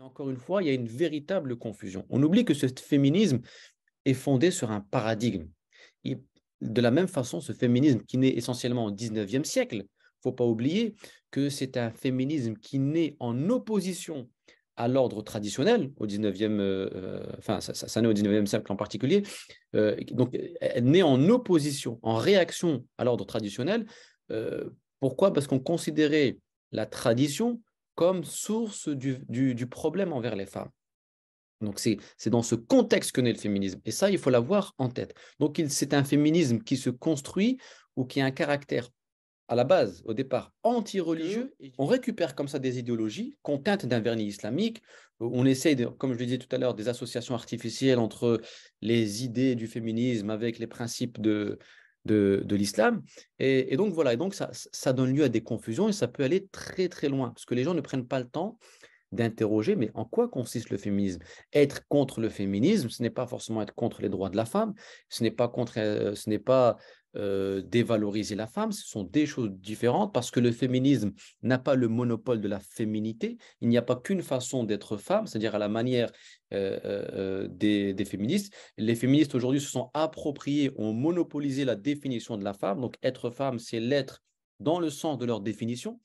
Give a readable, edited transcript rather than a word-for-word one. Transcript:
encore une fois, il y a une véritable confusion. On oublie que ce féminisme est fondé sur un paradigme. Et de la même façon, ce féminisme qui naît essentiellement au 19e siècle, il ne faut pas oublier que c'est un féminisme qui naît en opposition à l'ordre traditionnel, au 19e, enfin, ça naît au 19e siècle en particulier, donc elle naît en opposition, en réaction à l'ordre traditionnel. Euh, Pourquoi? Parce qu'on considérait la tradition comme source du problème envers les femmes. Donc, c'est dans ce contexte que naît le féminisme. Et ça, il faut l'avoir en tête. Donc, c'est un féminisme qui se construit ou qui a un caractère, à la base, au départ, anti-religieux. On récupère comme ça des idéologies qu'on teinte d'un vernis islamique. On essaye, comme je le disais tout à l'heure, des associations artificielles entre les idées du féminisme avec les principes de l'islam. Et donc, voilà. Et donc, ça donne lieu à des confusions et ça peut aller très, très loin parce que les gens ne prennent pas le temps d'interroger, mais en quoi consiste le féminisme? Être contre le féminisme, ce n'est pas forcément être contre les droits de la femme, ce n'est pas dévaloriser la femme, ce sont des choses différentes parce que le féminisme n'a pas le monopole de la féminité. Il n'y a pas qu'une façon d'être femme, c'est-à-dire à la manière des féministes. Les féministes aujourd'hui se sont appropriés, ont monopolisé la définition de la femme. Donc être femme, c'est l'être dans le sens de leur définition.